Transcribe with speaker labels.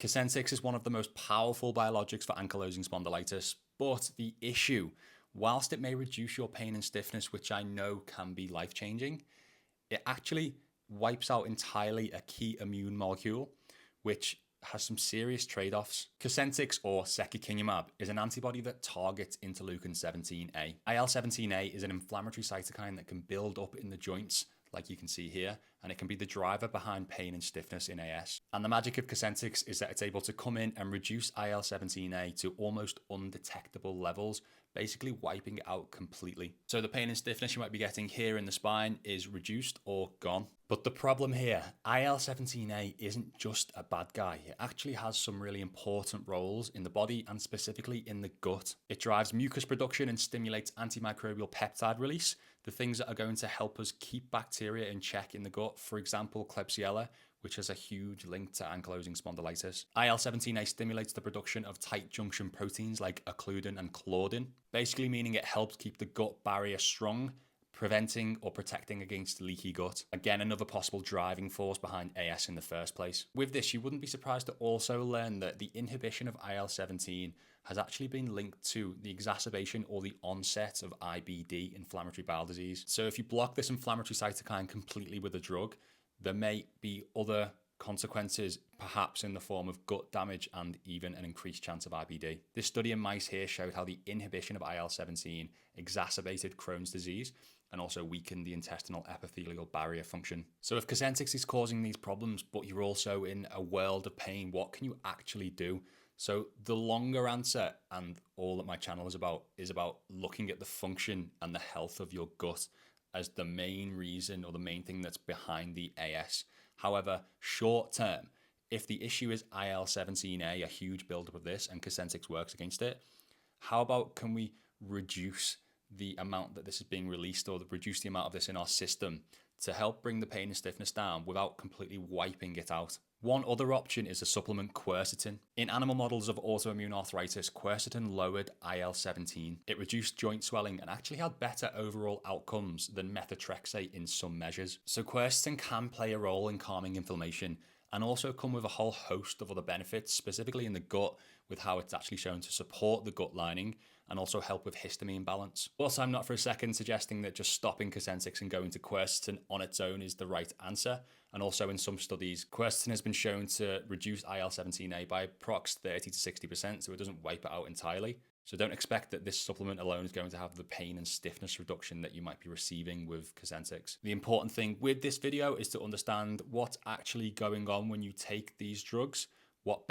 Speaker 1: Cosentyx is one of the most powerful biologics for ankylosing spondylitis, but the issue, whilst it may reduce your pain and stiffness, which I know can be life-changing, it actually wipes out entirely a key immune molecule, which has some serious trade-offs. Cosentyx, or secukinumab, is an antibody that targets interleukin-17A. IL-17A is an inflammatory cytokine that can build up in the joints, like you can see here, and it can be the driver behind pain and stiffness in AS. And the magic of Cosentyx is that it's able to come in and reduce IL-17A to almost undetectable levels, basically wiping it out completely. So the pain and stiffness you might be getting here in the spine is reduced or gone. But the problem here, IL-17A isn't just a bad guy. It actually has some really important roles in the body and specifically in the gut. It drives mucus production and stimulates antimicrobial peptide release, the things that are going to help us keep bacteria in check in the gut, for example, Klebsiella, which has a huge link to ankylosing spondylitis. IL-17A stimulates the production of tight junction proteins like occludin and claudin, basically meaning it helps keep the gut barrier strong, preventing or protecting against leaky gut. Again, another possible driving force behind AS in the first place. With this, you wouldn't be surprised to also learn that the inhibition of IL-17 has actually been linked to the exacerbation or the onset of IBD, inflammatory bowel disease. So if you block this inflammatory cytokine completely with a drug, there may be other consequences, perhaps in the form of gut damage and even an increased chance of IBD. This study in mice here showed how the inhibition of IL-17 exacerbated Crohn's disease and also weakened the intestinal epithelial barrier function. So if Cosentyx is causing these problems, but you're also in a world of pain, what can you actually do? So the longer answer, and all that my channel is about looking at the function and the health of your gut as the main reason or the main thing that's behind the AS. However, short term, if the issue is IL-17A, a huge buildup of this, and Cosentyx works against it, how about can we reduce the amount that this is being released or reduce the amount of this in our system to help bring the pain and stiffness down without completely wiping it out? One other option is the supplement quercetin. In animal models of autoimmune arthritis, quercetin lowered IL-17. It reduced joint swelling and actually had better overall outcomes than methotrexate in some measures. So quercetin can play a role in calming inflammation and also come with a whole host of other benefits, specifically in the gut, with how it's actually shown to support the gut lining and also help with histamine balance. Also, I'm not for a second suggesting that just stopping Cosentyx and going to quercetin on its own is the right answer. And also in some studies, quercetin has been shown to reduce IL-17A by approx 30 to 60%, so it doesn't wipe it out entirely. So don't expect that this supplement alone is going to have the pain and stiffness reduction that you might be receiving with Cosentyx. The important thing with this video is to understand what's actually going on when you take these drugs, what benefits